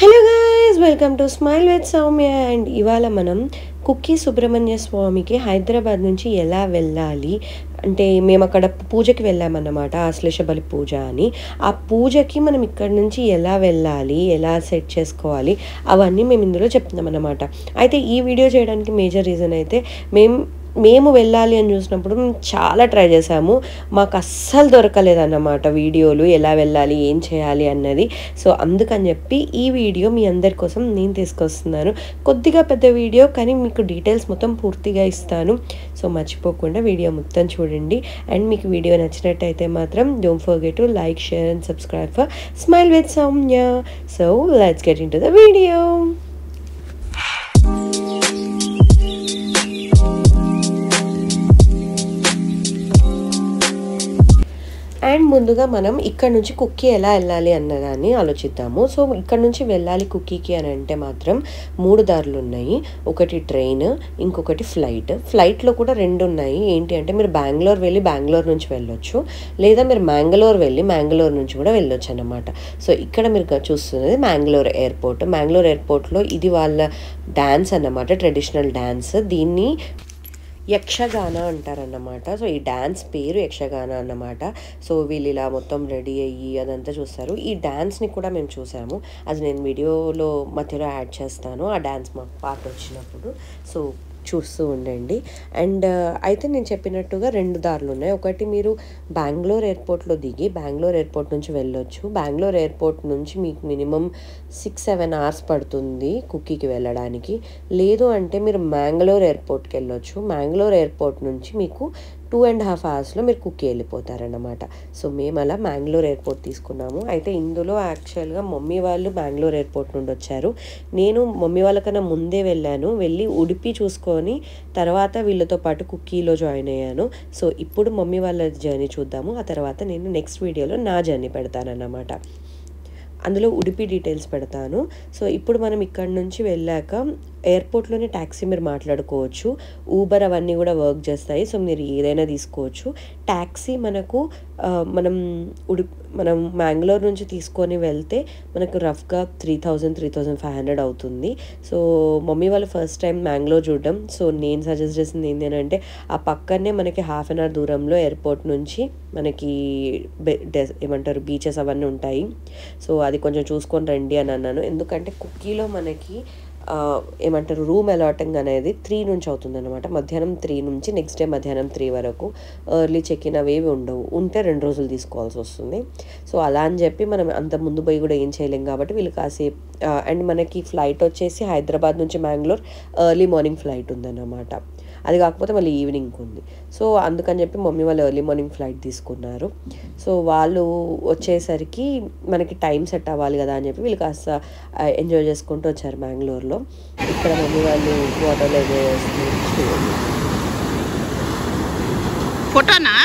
Hello guys, welcome to smile with Soumya. And ఇవాళ మనం కుక్కి సుబ్రహ్మణ్య స్వామికి హైదరాబాద్ నుంచి ఎలా వెళ్ళాలి అంటే మేము అక్కడ పూజకి వెళ్ళామన్నమాట, ఆశ్లేష బలి పూజ అని. ఆ పూజకి మనం ఇక్కడ నుంచి ఎలా వెళ్ళాలి, ఎలా సెట్ చేసుకోవాలి అవన్నీ మేము ఇందులో చెప్తున్నాం అన్నమాట. అయితే ఈ వీడియో చేయడానికి మేజర్ రీజన్ అయితే మేము వెళ్ళాలి అని చూసినప్పుడు మేము చాలా ట్రై చేసాము. మాకు అస్సలు దొరకలేదన్నమాట వీడియోలు ఎలా వెళ్ళాలి ఏం చేయాలి అన్నది. సో అందుకని చెప్పి ఈ వీడియో మీ అందరి కోసం నేను తీసుకొస్తున్నాను. కొద్దిగా పెద్ద వీడియో కానీ మీకు డీటెయిల్స్ మొత్తం పూర్తిగా ఇస్తాను. సో మర్చిపోకుండా వీడియో మొత్తం చూడండి. అండ్ మీకు వీడియో నచ్చినట్టయితే మాత్రం don't forget to like, share and subscribe for smile with Soumya. So let's get into the video. And ముందుగా మనం ఇక్కడ నుంచి కుక్కీ ఎలా వెళ్ళాలి అన్నదాన్ని ఆలోచిద్దాము. సో ఇక్కడ నుంచి వెళ్ళాలి కుక్కీకి అని అంటే మాత్రం 3 దారులు ఉన్నాయి. ఒకటి ట్రైన్, ఇంకొకటి ఫ్లైట్లో కూడా 2 ఉన్నాయి. ఏంటి అంటే మీరు బెంగళూరు వెళ్ళి బెంగళూరు నుంచి వెళ్ళొచ్చు, లేదా మీరు మ్యాంగళూరు వెళ్ళి మ్యాంగళూరు నుంచి కూడా వెళ్ళొచ్చు అన్నమాట. సో ఇక్కడ మీరు చూస్తున్నది మ్యాంగళూరు ఎయిర్పోర్ట్. మ్యాంగళూరు ఎయిర్పోర్ట్లో ఇది వాళ్ళ డ్యాన్స్ అన్నమాట, ట్రెడిషనల్ డ్యాన్స్. దీన్ని యక్షగాన అంటారన్నమాట. సో ఈ డ్యాన్స్ పేరు యక్షగాన అన్నమాట. సో వీళ్ళు ఇలా మొత్తం రెడీ అయ్యి అదంతా చూస్తారు. ఈ డ్యాన్స్ని కూడా మేము చూసాము. అది నేను వీడియోలో మధ్యలో యాడ్ చేస్తాను, ఆ డ్యాన్స్ మా పార్ట్ వచ్చినప్పుడు. సో చూస్తూ ఉండండి. అండ్ అయితే నేను చెప్పినట్టుగా 2 దారులు ఉన్నాయి. ఒకటి మీరు బెంగళూరు ఎయిర్పోర్ట్లో దిగి బెంగళూరు ఎయిర్పోర్ట్ నుంచి వెళ్ళొచ్చు. బెంగళూరు ఎయిర్పోర్ట్ నుంచి మీకు మినిమం 6-7 అవర్స్ పడుతుంది కుక్కీకి వెళ్ళడానికి. లేదు అంటే మీరు మ్యాంగళూరు ఎయిర్పోర్ట్కి వెళ్ళొచ్చు. మ్యాంగళూరు ఎయిర్పోర్ట్ నుంచి మీకు 2.5 అవర్స్లో మీరు కుక్కీ వెళ్ళిపోతారన్నమాట. సో మేము అలా మ్యాంగళూరు ఎయిర్పోర్ట్ తీసుకున్నాము. అయితే ఇందులో యాక్చువల్గా మమ్మీ వాళ్ళు బెంగళూరు ఎయిర్పోర్ట్ నుండి వచ్చారు. నేను మమ్మీ వాళ్ళకన్నా ముందే వెళ్ళి ఉడిపి చూసుకొని తర్వాత వీళ్ళతో పాటు కుక్కీలో జాయిన్ అయ్యాను. సో ఇప్పుడు మమ్మీ వాళ్ళ జర్నీ చూద్దాము. ఆ తర్వాత నేను నెక్స్ట్ వీడియోలో నా జర్నీ పెడతానన్నమాట. అందులో ఉడిపి డీటెయిల్స్ పెడతాను. సో ఇప్పుడు మనం ఇక్కడ నుంచి వెళ్ళాక ఎయిర్పోర్ట్లోనే ట్యాక్సీ మీరు మాట్లాడుకోవచ్చు. ఊబర్ అవన్నీ కూడా వర్క్ చేస్తాయి. సో మీరు ఏదైనా తీసుకోవచ్చు. ట్యాక్సీ మనకు మనం మ్యాంగళూరు నుంచి తీసుకొని వెళ్తే మనకు రఫ్గా 3,000-3,500 అవుతుంది. సో మమ్మీ వాళ్ళు ఫస్ట్ టైం మ్యాంగళూరు చూడడం. సో నేను సజెస్ట్ చేసింది ఏంటంటే ఆ పక్కనే మనకి 1/2 అన్ అవర్ దూరంలో ఎయిర్పోర్ట్ నుంచి మనకి ఏమంటారు బీచెస్ అవన్నీ ఉంటాయి. సో అది కొంచెం చూసుకొని రండి అని అన్నాను. ఎందుకంటే కుక్కీలో మనకి ఏమంటారు రూమ్ అలాటింగ్ అనేది 3 నుంచి అవుతుంది అనమాట. మధ్యాహ్నం 3 నుంచి నెక్స్ట్ డే మధ్యాహ్నం 3 వరకు. ఎర్లీ చెక్ ఇన్ అవేవి ఉండవు. ఉంటే 2 రోజులు తీసుకోవాల్సి వస్తుంది. సో అలా అని చెప్పి మనం అంత ముందు పోయి కూడా ఏం చేయలేం కాబట్టి వీళ్ళు కాసేపు అండ్ మనకి ఫ్లైట్ వచ్చేసి హైదరాబాద్ నుంచి మ్యాంగళూరు ఎర్లీ మార్నింగ్ ఫ్లైట్ ఉందన్నమాట. అది కాకపోతే మళ్ళీ ఈవినింగ్ ఉంది. సో అందుకని చెప్పి మమ్మీ వాళ్ళు ఎర్లీ మార్నింగ్ ఫ్లైట్ తీసుకున్నారు. సో వాళ్ళు వచ్చేసరికి మనకి టైం సెట్ అవ్వాలి కదా అని చెప్పి వీళ్ళు కాస్త ఎంజాయ్ చేసుకుంటూ వచ్చారు మ్యాంగళూరులో. ఇక్కడ మమ్మీ వాళ్ళు వాటర్లో ఎంజాయ్ చేస్తున్నారు. ఫోటోనా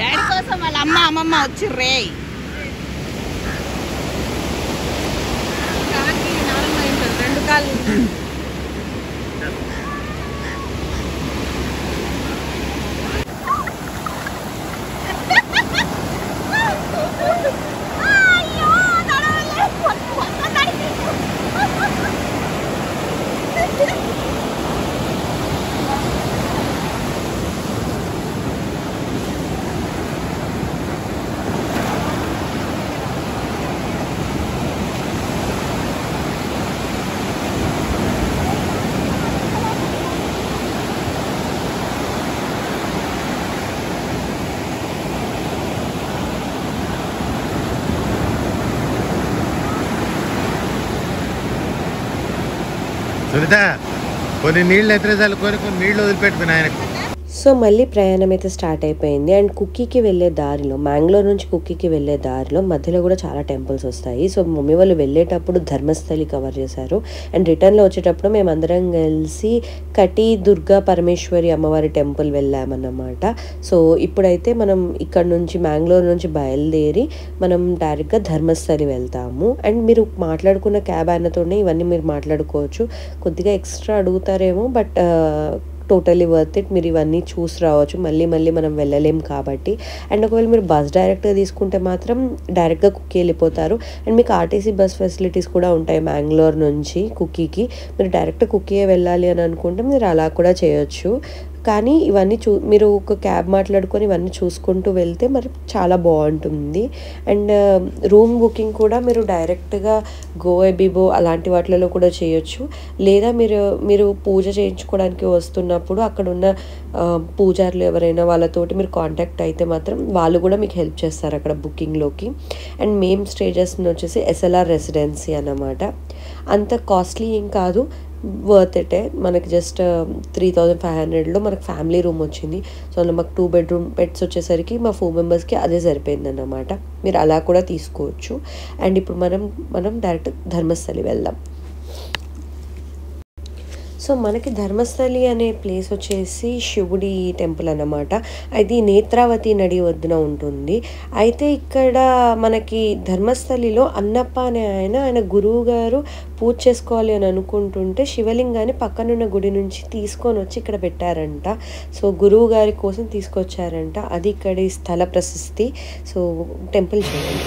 డాడీ కోసం వాళ్ళ అమ్మమ్మ వచ్చి రే 2 కాళ్ళు సునీత కొన్ని నీళ్ళు ఎత్తున చల్లుకొని కొన్ని నీళ్ళు వదిలిపెట్టుకుని ఆయనకు. సో మళ్ళీ ప్రయాణం అయితే స్టార్ట్ అయిపోయింది. అండ్ కుక్కీకి వెళ్ళే దారిలో, మ్యాంగ్లూర్ నుంచి కుక్కీకి వెళ్ళే దారిలో మధ్యలో కూడా చాలా టెంపుల్స్ వస్తాయి. సో మమ్మీ వాళ్ళు వెళ్ళేటప్పుడు ధర్మస్థలి కవర్ చేశారు. అండ్ రిటర్న్లో వచ్చేటప్పుడు మేము అందరం కలిసి కటి దుర్గా పరమేశ్వరి అమ్మవారి టెంపుల్ వెళ్ళామన్నమాట. సో ఇప్పుడైతే మనం ఇక్కడ నుంచి మ్యాంగ్లూర్ నుంచి బయలుదేరి మనం డైరెక్ట్గా ధర్మస్థలి వెళ్తాము. అండ్ మీరు మాట్లాడుకున్న క్యాబ్ ఆయనతోనే ఇవన్నీ మీరు మాట్లాడుకోవచ్చు. కొద్దిగా ఎక్స్ట్రా అడుగుతారేమో, బట్ టోటలీ వర్త్ ఇట్. మీరు ఇవన్నీ చూసి రావచ్చు. మళ్ళీ మనం వెళ్ళలేం కాబట్టి. అండ్ ఒకవేళ మీరు బస్ డైరెక్ట్గా తీసుకుంటే మాత్రం డైరెక్ట్గా కుక్కీ వెళ్ళిపోతారు. అండ్ మీకు ఆర్టీసీ బస్ ఫెసిలిటీస్ కూడా ఉంటాయి మ్యాంగ్లూర్ నుంచి కుక్కీకి. మీరు డైరెక్ట్ కుక్కీయే వెళ్ళాలి అని అనుకుంటే మీరు అలా కూడా చేయొచ్చు. కానీ ఇవన్నీ మీరు ఒక క్యాబ్ మాట్లాడుకొని ఇవన్నీ చూసుకుంటూ వెళ్తే మరి చాలా బాగుంటుంది. అండ్ రూమ్ బుకింగ్ కూడా మీరు డైరెక్ట్గా గోఎబిబో అలాంటి వాటిలలో కూడా చేయొచ్చు. లేదా మీరు పూజ చేయించుకోవడానికి వస్తున్నప్పుడు అక్కడ ఉన్న పూజారులు ఎవరైనా వాళ్ళతోటి మీరు కాంటాక్ట్ అయితే మాత్రం వాళ్ళు కూడా మీకు హెల్ప్ చేస్తారు అక్కడ బుకింగ్లోకి. అండ్ మేము స్టే చేస్తుంది వచ్చేసి ఎస్ఎల్ఆర్ రెసిడెన్సీ అన్నమాట. అంత కాస్ట్లీ ఏం కాదు, వర్త్ ఇటే. మనకి జస్ట్ 3500లో మనకు ఫ్యామిలీ రూమ్ వచ్చింది. సో అందులో మాకు 2 బెడ్రూమ్ బెడ్స్ వచ్చేసరికి మా 4 మెంబర్స్కి అదే సరిపోయిందన్నమాట. మీరు అలా కూడా తీసుకోవచ్చు. అండ్ ఇప్పుడు మనం డైరెక్ట్ ధర్మస్థలి వెళ్దాం. సో మనకి ధర్మస్థలి అనే ప్లేస్ వచ్చేసి శివుడి టెంపుల్ అన్నమాట. అది నేత్రావతి నది ఒడ్డున ఉంటుంది. అయితే ఇక్కడ మనకి ధర్మస్థలిలో అన్నప్ప అనే ఆయన గురువు గారు పూజ చేసుకోవాలి అని అనుకుంటుంటే శివలింగాన్ని పక్కనున్న గుడి నుంచి తీసుకొని వచ్చి ఇక్కడ పెట్టారంట. సో గురువు గారి కోసం తీసుకొచ్చారంట. అది ఇక్కడి స్థల ప్రశస్తి. సో టెంపుల్ చూడండి.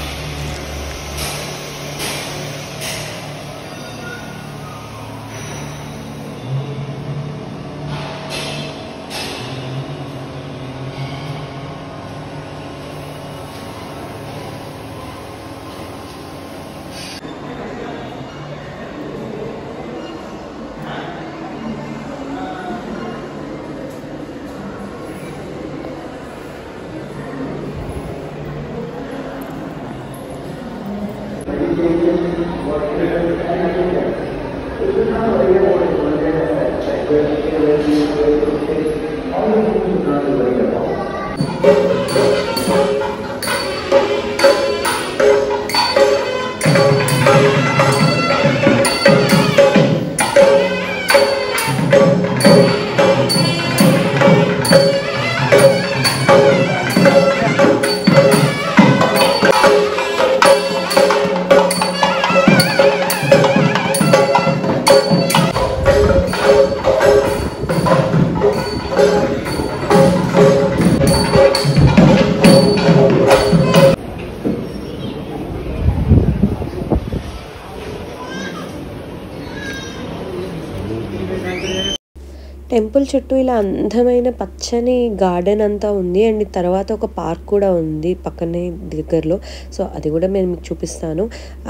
టెంపుల్ చుట్టూ ఇలా అందమైన పచ్చని గార్డెన్ అంతా ఉంది. అండ్ తర్వాత ఒక పార్క్ కూడా ఉంది పక్కనే దగ్గరలో. సో అది కూడా నేను మీకు చూపిస్తాను.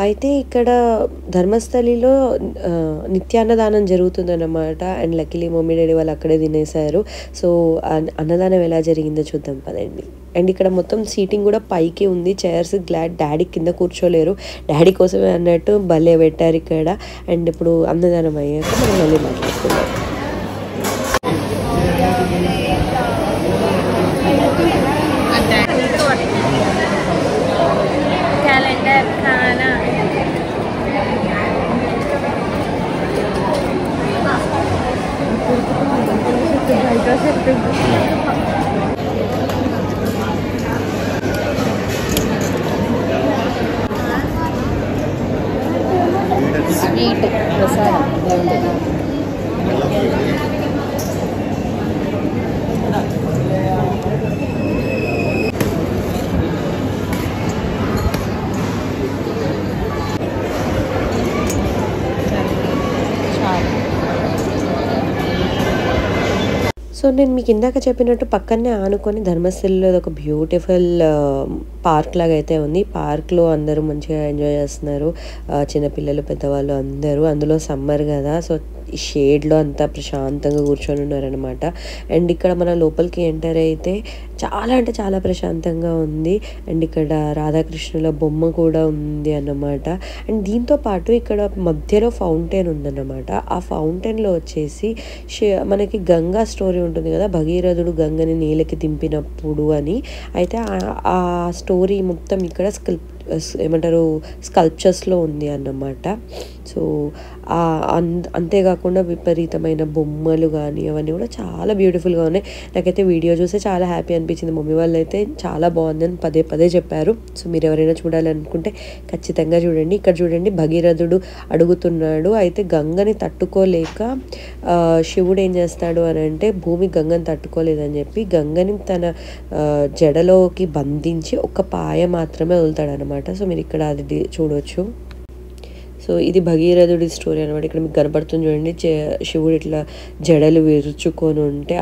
అయితే ఇక్కడ ధర్మస్థలిలో నిత్యాన్నదానం జరుగుతుందన్నమాట. అండ్ లక్కీలీ మమ్మీ డాడీ వాళ్ళు అక్కడే తినేశారు. సో అన్నదానం ఎలా జరిగిందో చూద్దాం పదండి. అండ్ ఇక్కడ మొత్తం సీటింగ్ కూడా పైకి ఉంది, చైర్స్. గ్లాడ్ డాడీ కింద కూర్చోలేరు, డాడీ కోసమే అన్నట్టు భలే పెట్టారు ఇక్కడ. అండ్ ఇప్పుడు అన్నదానం అయ్యాక మనం మళ్ళీ మాట్లాడుకుందాం. कैलेंडर खाना స్వీట్ ప్రసాదం. సో నేను మీకు ఇందాక చెప్పినట్టు పక్కనే ఆనుకొని ధర్మస్థలిలో ఒక బ్యూటిఫుల్ పార్క్ లాగా అయితే ఉంది. పార్క్లో అందరూ మంచిగా ఎంజాయ్ చేస్తున్నారు, చిన్నపిల్లలు పెద్దవాళ్ళు అందరూ. అందులో సమ్మర్ కదా, సో ఈ షేడ్లో అంతా ప్రశాంతంగా కూర్చొని ఉన్నారనమాట. అండ్ ఇక్కడ మన లోపలికి ఎంటర్ అయితే చాలా అంటే చాలా ప్రశాంతంగా ఉంది. అండ్ ఇక్కడ రాధాకృష్ణుల బొమ్మ కూడా ఉంది అన్నమాట. అండ్ దీంతో పాటు ఇక్కడ మధ్యలో ఫౌంటైన్ ఉందన్నమాట. ఆ ఫౌంటైన్లో వచ్చేసి మనకి గంగా స్టోరీ ఉంటుంది కదా, భగీరథుడు గంగని నీళ్ళకి దింపినప్పుడు అని. అయితే ఆ స్టోరీ మొత్తం ఇక్కడ ఏమంటారు స్కల్ప్చర్స్లో ఉంది అన్నమాట. సో అంతేకాకుండా విపరీతమైన బొమ్మలు కానీ అవన్నీ కూడా చాలా బ్యూటిఫుల్గా ఉన్నాయి. నాకైతే వీడియో చూస్తే చాలా హ్యాపీ అనిపించింది. మమ్మీ వాళ్ళు అయితే చాలా బాగుంది అని పదే పదే చెప్పారు. సో మీరు ఎవరైనా చూడాలనుకుంటే ఖచ్చితంగా చూడండి. ఇక్కడ చూడండి, భగీరథుడు అడుగుతున్నాడు. అయితే గంగని తట్టుకోలేక శివుడు ఏం చేస్తాడు అని అంటే, భూమి గంగని తట్టుకోలేదని చెప్పి గంగని తన జడలోకి బంధించి ఒక పాయ మాత్రమే వదులుతాడు అనమాట. సో మీరు ఇక్కడ అది చూడవచ్చు. సో ఇది భగీరథుడి స్టోరీ అనమాట. ఇక్కడ మీకు కనపడుతుంది చూడండి, శివుడు ఇట్లా జడలు విరుచుకొని ఉంటే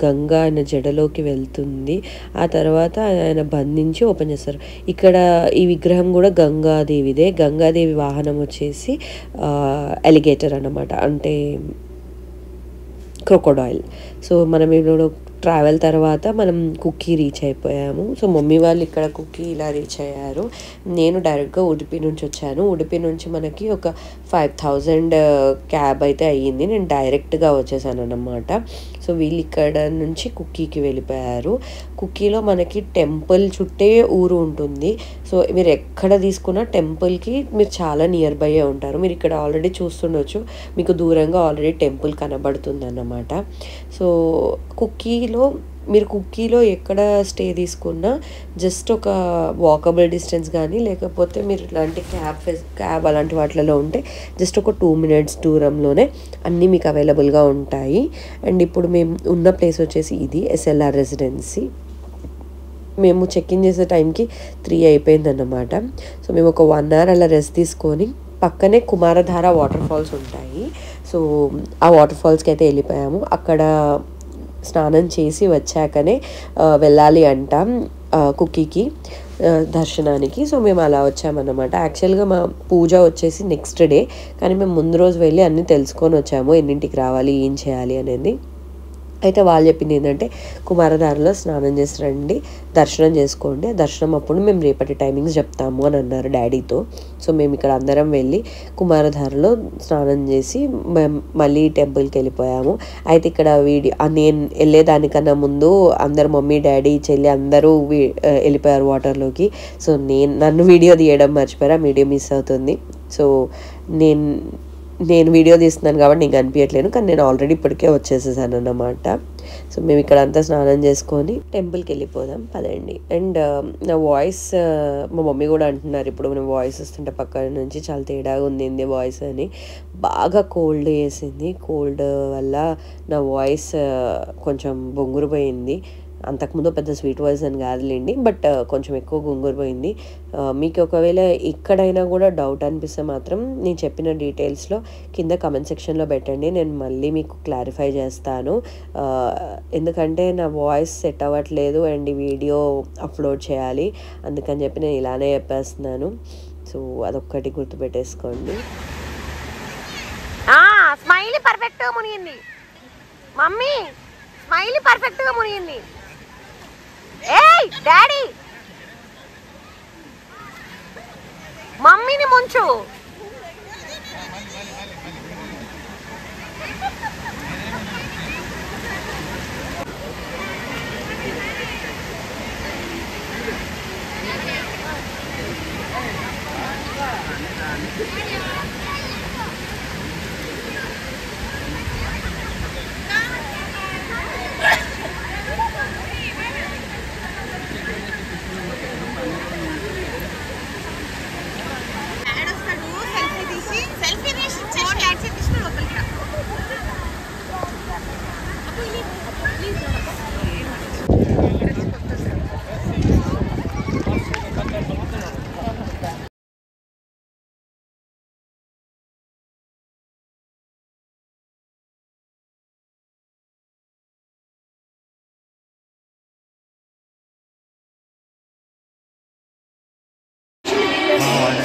గంగ ఆయన జడలోకి వెళ్తుంది. ఆ తర్వాత ఆయన బంధించి ఓపెన్ చేస్తారు. ఇక్కడ ఈ విగ్రహం కూడా గంగాదేవిదే. గంగాదేవి వాహనం వచ్చేసి అలిగేటర్ అన్నమాట, అంటే క్రొకోడైల్. సో మనం ఇప్పుడు ట్రావెల్ తర్వాత మనం కుక్కీ రీచ్ అయిపోయాము. సో మమ్మీ వాళ్ళు ఇక్కడ కుక్కీ ఇలా రీచ్ అయ్యారు. నేను డైరెక్ట్గా ఉడిపి నుంచి వచ్చాను. ఉడిపి నుంచి మనకి ఒక 5000 క్యాబ్ అయితే అయ్యింది. నేను డైరెక్ట్గా వచ్చేసాను అన్నమాట. సో వీళ్ళు ఇక్కడ నుంచి కుక్కీకి వెళ్ళిపోయారు. కుక్కీలో మనకి టెంపుల్ చుట్టే ఊరు ఉంటుంది. సో మీరు ఎక్కడ తీసుకున్నా టెంపుల్కి మీరు చాలా నియర్ బై ఉంటారు. మీరు ఇక్కడ ఆల్రెడీ చూస్తుండొచ్చు, మీకు దూరంగా ఆల్రెడీ టెంపుల్ కనబడుతుంది అన్నమాట. సో కుక్కీలో ఎక్కడ స్టే తీసుకున్నా జస్ట్ ఒక వాకబుల్ డిస్టెన్స్ కానీ, లేకపోతే మీరు ఇట్లాంటి క్యాబ్ అలాంటి వాటిలలో ఉంటే జస్ట్ ఒక 2 minutes దూరంలోనే అన్నీ మీకు అవైలబుల్గా ఉంటాయి. అండ్ ఇప్పుడు మేము ఉన్న ప్లేస్ వచ్చేసి ఇది SLR రెసిడెన్సీ. మేము చెక్ ఇన్ చేసే టైంకి 3 అయిపోయిందన్నమాట. సో మేము ఒక 1 hour అలా రెస్ట్ తీసుకొని పక్కనే కుమారధార వాటర్ ఫాల్స్ ఉంటాయి. సో ఆ వాటర్ ఫాల్స్కి అయితే వెళ్ళిపోయాము. అక్కడ స్నానం చేసి వచ్చాకనే వెళ్ళాలి అంటాం కుక్కీకి దర్శనానికి. సో మేము అలా వచ్చామన్నమాట. యాక్చువల్గా మా పూజ వచ్చేసి నెక్స్ట్ డే, కానీ మేము ముందు రోజు వెళ్ళి అన్నీ తెలుసుకొని వచ్చాము, ఎన్నింటికి రావాలి, ఏం చేయాలి అనేది. అయితే వాళ్ళు చెప్పింది ఏంటంటే, కుమారధారలో స్నానం చేసి రండి, దర్శనం చేసుకోండి, దర్శనం అప్పుడు మేము రేపటి టైమింగ్స్ చెప్తాము అని అన్నారు డాడీతో. సో మేము ఇక్కడ అందరం వెళ్ళి కుమారధారలో స్నానం చేసి మళ్ళీ టెంపుల్కి వెళ్ళిపోయాము. అయితే ఇక్కడ నేను వెళ్ళేదానికన్నా ముందు అందరు మమ్మీ డాడీ చెల్లి అందరూ వెళ్ళిపోయారు వాటర్లోకి. సో నన్ను వీడియో తీయడం మర్చిపోయారు, ఆ వీడియో మిస్ అవుతుంది. సో నేను వీడియో తీస్తున్నాను కాబట్టి నీకు అనిపించట్లేను, కానీ నేను ఆల్రెడీ ఇప్పటికే వచ్చేసేసాను అన్నమాట. సో మేము ఇక్కడ అంతా స్నానం చేసుకొని టెంపుల్కి వెళ్ళిపోదాం పదండి. అండ్ నా వాయిస్ మా మమ్మీ కూడా అంటున్నారు, ఇప్పుడు మనం వాయిస్ వస్తుంటే పక్కన నుంచి చాలా తేడాగా ఉంది వాయిస్ అని. బాగా కోల్డ్ వేసింది, కోల్డ్ వల్ల నా వాయిస్ కొంచెం బొంగురుపోయింది. అంతకుముందు పెద్ద స్వీట్ వాయిస్ అని కాదులేండి, బట్ కొంచెం ఎక్కువ గుంగురిపోయింది. మీకు ఒకవేళ ఎక్కడైనా కూడా డౌట్ అనిపిస్తే మాత్రం నేను చెప్పిన డీటెయిల్స్లో కింద కమెంట్ సెక్షన్లో పెట్టండి, నేను మళ్ళీ మీకు క్లారిఫై చేస్తాను. ఎందుకంటే నా వాయిస్ సెట్ అవ్వట్లేదు అండ్ ఈ వీడియో అప్లోడ్ చేయాలి, అందుకని చెప్పి నేను ఇలానే చెప్పేస్తున్నాను. సో అదొక్కటి గుర్తుపెట్టేసుకోండి. స్మైలీ పర్ఫెక్ట్గా మునిగింది మమ్మీ, స్మైలీ పర్ఫెక్ట్గా మునిగింది. ఏయ్ డాడీ, మమ్మీని ముంచు. అదే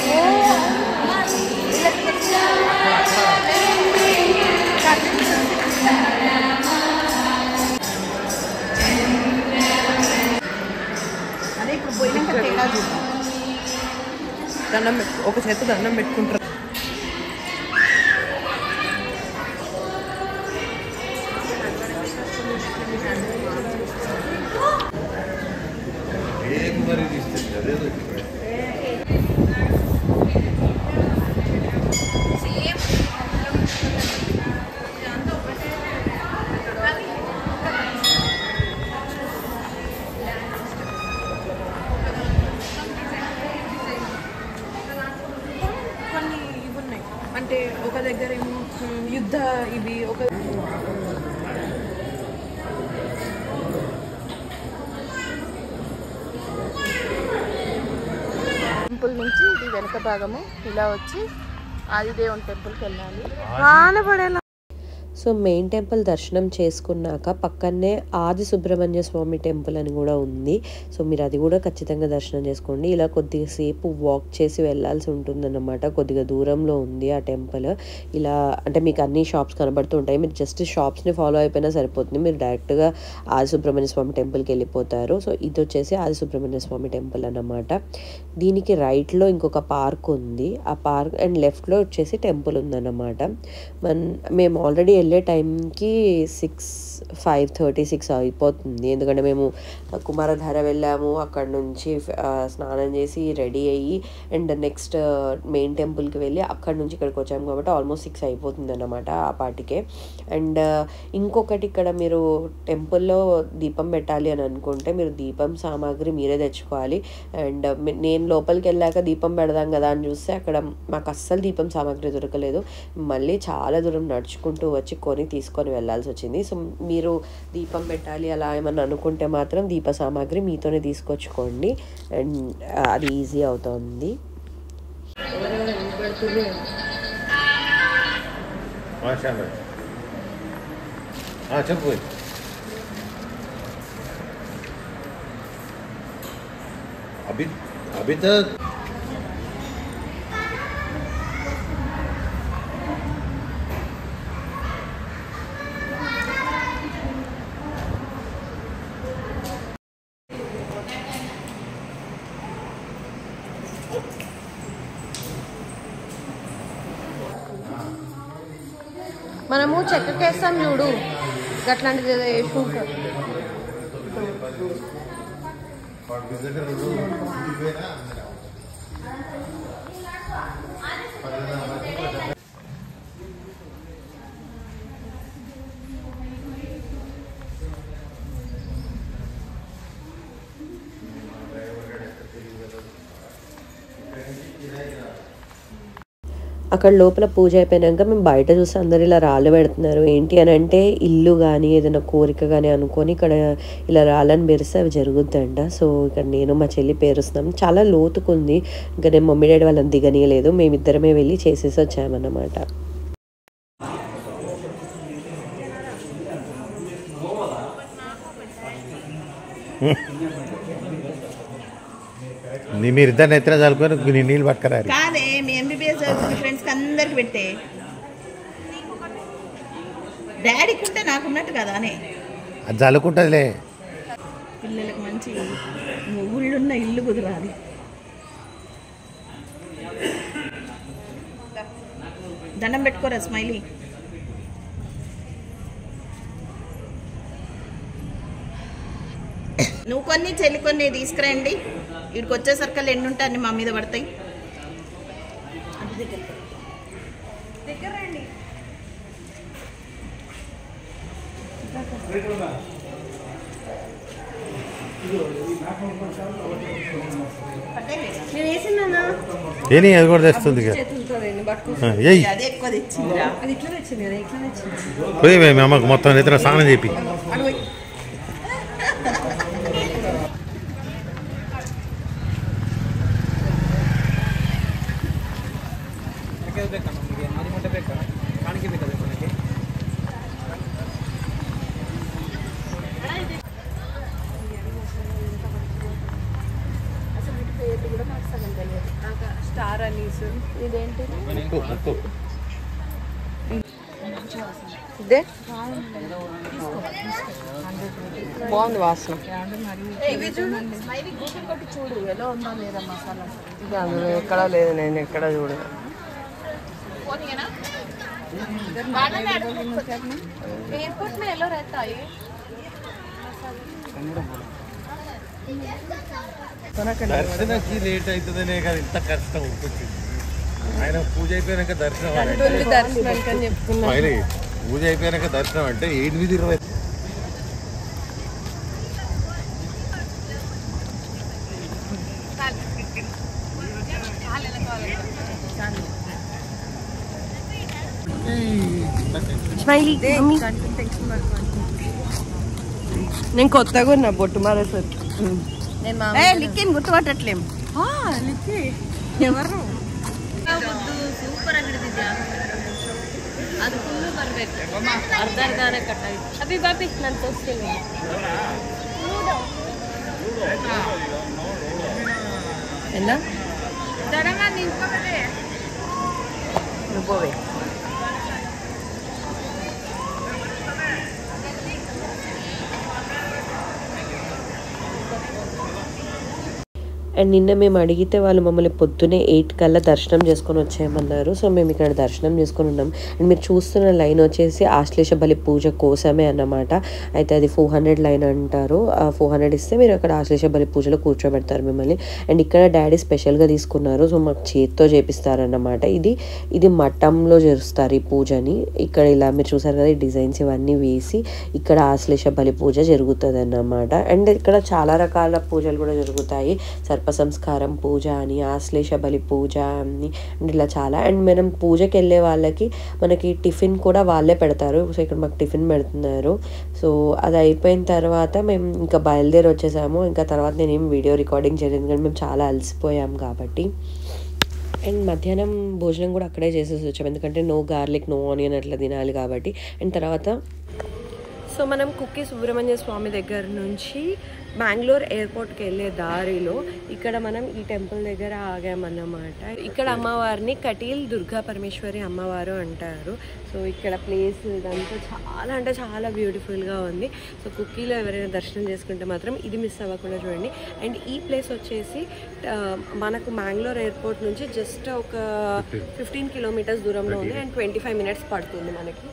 ఇప్పుడు పోయినాక తేడా చూద్దాం. దండం ఒక చేత దండం పెట్టుకుంటారు. అంటే ఒక దగ్గర ఏమో యుద్ధ ఇవి ఒక టెంపుల్ నుంచి ఇది వెనక భాగము ఇలా వచ్చి ఆదిదేవుని టెంపుల్కి వెళ్ళాలి. సో మెయిన్ టెంపుల్ దర్శనం చేసుకున్నాక పక్కనే ఆది సుబ్రహ్మణ్య స్వామి టెంపుల్ అని కూడా ఉంది. సో మీరు అది కూడా ఖచ్చితంగా దర్శనం చేసుకోండి. ఇలా కొద్దిసేపు వాక్ చేసి వెళ్ళాల్సి ఉంటుందన్నమాట. కొద్దిగా దూరంలో ఉంది ఆ టెంపుల్. ఇలా అంటే మీకు అన్ని షాప్స్ కనబడుతూ ఉంటాయి. మీరు జస్ట్ షాప్స్ని ఫాలో అయిపోయినా సరిపోతుంది. మీరు డైరెక్ట్గా ఆది సుబ్రహ్మణ్య స్వామి టెంపుల్కి వెళ్ళిపోతారు. సో ఇది వచ్చేసి ఆది సుబ్రహ్మణ్య స్వామి టెంపుల్ అన్నమాట. దీనికి రైట్లో ఇంకొక పార్క్ ఉంది. ఆ పార్క్ అండ్ లెఫ్ట్లో వచ్చేసి టెంపుల్ ఉందన్నమాట. మేము ఆల్రెడీ వెళ్ళే టైంకి 5:36 అయిపోతుంది. ఎందుకంటే మేము కుమారధార వెళ్ళాము. అక్కడ నుంచి స్నానం చేసి రెడీ అయ్యి అండ్ నెక్స్ట్ మెయిన్ టెంపుల్కి వెళ్ళి అక్కడ నుంచి ఇక్కడికి వచ్చాము కాబట్టి ఆల్మోస్ట్ 6 అయిపోతుంది అన్నమాట ఆ పాటికే. అండ్ ఇంకొకటి ఇక్కడ మీరు టెంపుల్లో దీపం పెట్టాలి అని అనుకుంటే మీరు దీపం సామాగ్రి మీరే తెచ్చుకోవాలి. అండ్ నేను లోపలికి వెళ్ళాక దీపం పెడదాం కదా అని చూస్తే అక్కడ మాకు అస్సలు దీపం సామాగ్రి దొరకలేదు. మళ్ళీ చాలా దూరం నడుచుకుంటూ వచ్చి కొని తీసుకొని వెళ్ళాల్సి వచ్చింది. సో మీరు దీపం పెట్టాలి అలా ఏమన్నా అనుకుంటే మాత్రం దీప సామాగ్రి మీతోనే తీసుకొచ్చుకోండి అండ్ అది ఈజీ అవుతుంది. చెప్పు अभी तक మనము చెక్కకేస్తాం చూడు, అట్లాంటిది ఏదో వేసుకుంటాం. అక్కడ లోపల పూజ అయిపోయాక మేము బయట చూస్తే అందరు ఇలా రాళ్ళు పెడుతున్నారు. ఏంటి అని అంటే ఇల్లు కానీ ఏదైనా కోరిక కానీ అనుకొని ఇక్కడ ఇలా రాళ్ళని పెరిస్తే అవి జరుగుద్దంట. సో ఇక్కడ నేను మా చెల్లి పేరుస్తున్నాం. చాలా లోతుకుంది. ఇంకా నేను మమ్మీ డాడీ వాళ్ళని దిగనీయలేదు. మేమిద్దరమే వెళ్ళి చేసేసి వచ్చామన్నమాట. మీరిద్దరు ఎత్తున చల్లుకొని నీళ్ళు పట్టుకురారు. కాదే మీ ఎంబీబీఎస్ ఫ్రెండ్స్కి అందరికి పెట్టే. డాడీకి ఉంటే నాకున్నట్టు కదా అని అది చల్లుకుంటుందిలే. పిల్లలకు మంచి ఊళ్ళున్న ఇల్లు కుదరాలి. దండం పెట్టుకోరా స్మైలీ. నువ్వు కొన్ని చెల్లి కొన్ని తీసుకురండి. వీడికి వచ్చేసరికి ఎన్ని ఉంటాయి అన్ని మా మీద పడతాయి. దగ్గర రండి. నేను వేసిందా ఏని అది కూడా తెస్తుంది. అదే ఎక్కువ తెచ్చిందిరా. అది ఇట్లా తెచ్చింది కదా, ఇట్లా తెచ్చింది. పోయి మీ అమ్మకు మొత్తం ఎత్తున స్నానం చెప్పి స్టార్ అనీస్. ఇదేంటి? ఇదే బాగుంది వాసన. ఇవి చూడు, చూడు ఎలా ఉందా లేదా మసాలా. అందులో ఎక్కడా లేదు, నేను ఎక్కడ చూడ. एयरपोर्ट में येलो रहता है దర్శనకి లేట్ అవుతుందనే కదా ఇంత కష్టం వచ్చింది. ఆయన పూజ అయిపోయాక దర్శనం పూజ అయిపోయాక దర్శనం అంటే 8:20. నేను కొత్తగా ఉన్నా బొట్టు మారేసారు. లిక్కిని గుర్తుపట్టట్లేము. ఎవరు సూపర్ అంగడి అది ఫుల్ పర్ఫెక్ట్. అర్ధర్గానే కట్ అవి బాబీ నన్ను తోస్తుంది. ఎలా దడంగా నింపుకోవే నువ్వే అండ్ నిన్న మేము అడిగితే వాళ్ళు మమ్మల్ని పొద్దునే 8 కల్లా దర్శనం చేసుకొని వచ్చేయమన్నారు. సో మేము ఇక్కడ దర్శనం చేసుకొని ఉన్నాం. అండ్ మీరు చూస్తున్న లైన్ వచ్చేసి ఆశ్లేష బలి పూజ కోసమే అన్నమాట. అయితే అది 400 లైన్ అంటారు. ఆ 400 ఇస్తే మీరు అక్కడ ఆశ్లేష బలి పూజలో కూర్చోబెడతారు మిమ్మల్ని. అండ్ ఇక్కడ డాడీ స్పెషల్గా తీసుకున్నారు. సో మాకు చేత్తో చేపిస్తారన్నమాట. ఇది మఠంలో చేస్తారు ఈ పూజని. ఇక్కడ ఇలా మీరు చూసారు కదా, ఈ డిజైన్స్ ఇవన్నీ వేసి ఇక్కడ ఆశ్లేష బలి పూజ జరుగుతుంది అన్నమాట. అండ్ ఇక్కడ చాలా రకాల పూజలు కూడా జరుగుతాయి. సర్ప సంస్కారం పూజ అని, ఆశ్లేష బలి పూజ అని, అండ్ ఇలా చాలా. అండ్ మనం పూజకి వెళ్ళే వాళ్ళకి మనకి టిఫిన్ కూడా వాళ్ళే పెడతారు. సో ఇక్కడ మాకు టిఫిన్ పెడుతున్నారు. సో అది అయిపోయిన తర్వాత మేము ఇంకా బయలుదేరి వచ్చేసాము. ఇంకా తర్వాత నేనేం వీడియో రికార్డింగ్ చేయలేదు, కానీ మేము చాలా అలసిపోయాం కాబట్టి. అండ్ మధ్యాహ్నం భోజనం కూడా అక్కడే చేసేసి వచ్చాము, ఎందుకంటే నో గార్లిక్ నో ఆనియన్ అట్లా తినాలి కాబట్టి. అండ్ తర్వాత సో మనం కుక్కి సుబ్రహ్మణ్య స్వామి దగ్గర నుంచి బెంగళూరు ఎయిర్పోర్ట్కి వెళ్ళే దారిలో ఇక్కడ మనం ఈ టెంపుల్ దగ్గర ఆగామన్నమాట. ఇక్కడ అమ్మవారిని కటీల్ దుర్గా పరమేశ్వరి అమ్మవారు అంటారు. సో ఇక్కడ ప్లేస్ ఇదంతా చాలా అంటే చాలా బ్యూటిఫుల్గా ఉంది. సో కుక్కీలో ఎవరైనా దర్శనం చేసుకుంటే మాత్రం ఇది మిస్ అవ్వకుండా చూడండి. అండ్ ఈ ప్లేస్ వచ్చేసి మనకు బెంగళూరు ఎయిర్పోర్ట్ నుంచి జస్ట్ ఒక 15 కిలోమీటర్స్ దూరంలో ఉంది. అండ్ 25 మినిట్స్ పడుతుంది మనకి.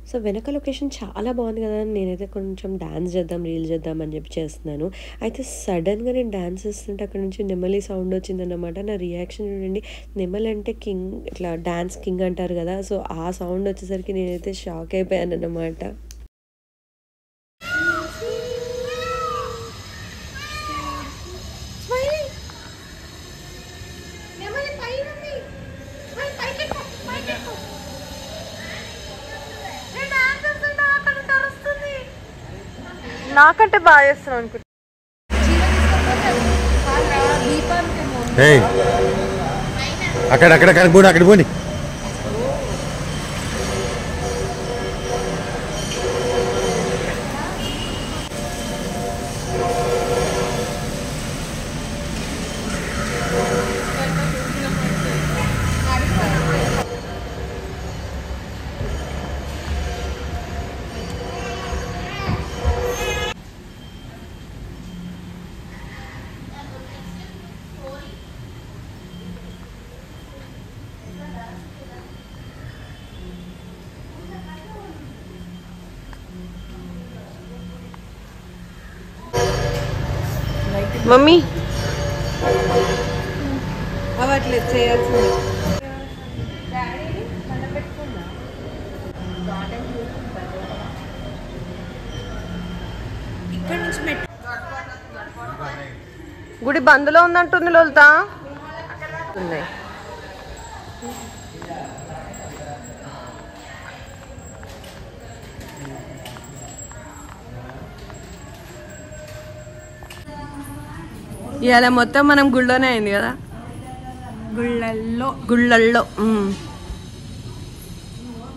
సో వెనక లొకేషన్ చాలా బాగుంది కదా, నేనైతే కొంచెం డ్యాన్స్ చేద్దాం రీల్ చేద్దాం అని చెప్పి చేస్తున్నాను. అయితే సడన్గా నేను డ్యాన్స్ చేస్తుంటే అక్కడ నుంచి నెమలి సౌండ్ వచ్చిందన్నమాట. నా రియాక్షన్ చూడండి, నెమలి అంటే కింగ్, ఇట్లా డ్యాన్స్ కింగ్ అంటారు కదా. సో ఆ సౌండ్ వచ్చేసరికి నేనైతే షాక్ అయిపోయాను అన్నమాట. నాకంటే బాగా చేస్తున్నాను అనుకుంటా. అక్కడ పోని మమ్మీ అవట్లేదు చేయాల్సింది. ఇక్కడ నుంచి గుడి బంద్లో ఉందంటుంది లోల్తా. ఇవాళ మొత్తం మనం గుళ్ళోనే అయింది కదా, గుళ్ళల్లో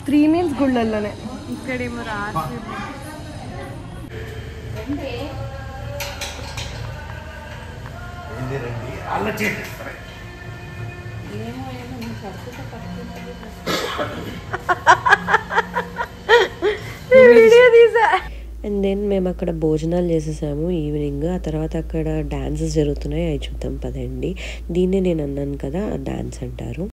3 మీల్స్ గుళ్ళల్లోనే. ఇక్కడేమో రాసి అలా చేస్తారు. అండ్ దెన్ మేము అక్కడ భోజనాలు చేసేసాము ఈవినింగ్. ఆ తర్వాత అక్కడ డాన్సెస్ జరుగుతున్నాయి, అవి చూద్దాం పదండి. దీన్నే నేను అన్నాను కదా డాన్స్ అంటారు.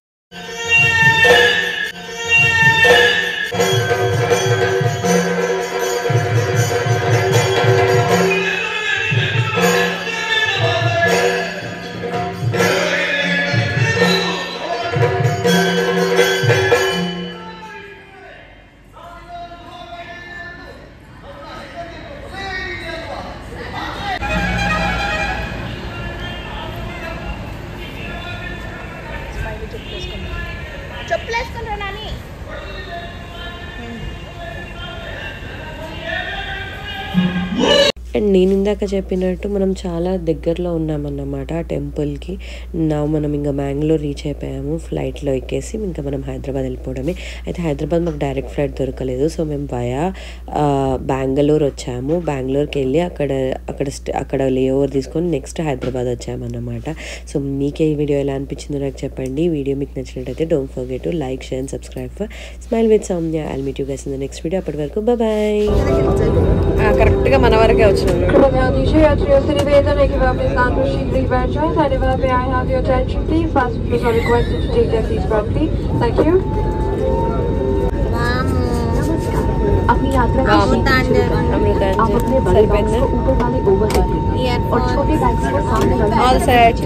చెప్పులేసుకుంటా నాని. అండ్ నేను ఇందాక చెప్పినట్టు మనం చాలా దగ్గరలో ఉన్నామన్నమాట ఆ టెంపుల్కి. మనం ఇంకా మ్యాంగ్లూర్ రీచ్ అయిపోయాము. ఫ్లైట్లో ఎక్కేసి ఇంకా మనం హైదరాబాద్ వెళ్ళిపోవడమే. అయితే హైదరాబాద్ మాకు డైరెక్ట్ ఫ్లైట్ దొరకలేదు, సో మేము వయా బెంగళూరు వచ్చాము. బెంగళూరుకి వెళ్ళి అక్కడ లేఓవర్ తీసుకొని నెక్స్ట్ హైదరాబాద్ వచ్చామన్నమాట. సో మీకే ఈ వీడియో ఎలా అనిపించిందో నాకు చెప్పండి. ఈ వీడియో మీకు నచ్చినట్టయితే don't forget to like, share and subscribe for smile with Soumya. I'll meet you guys in the next video. అప్పటి వరకు బాయ్. కరెక్ట్గా మన వరకే వచ్చినాము. कृपया दीजिए यात्रियों से निवेदन है कि वह अपने स्थान पर शीघ्र ही बैठ जाएं. Signing up पे I have your attention please. Passengers are requested to take their seats properly. Thank you. अपनी यात्रा आप अपने बड़े बैग्स को ऊपर वाले ओवर और छोटे बैग्स को सामने रखें. All set.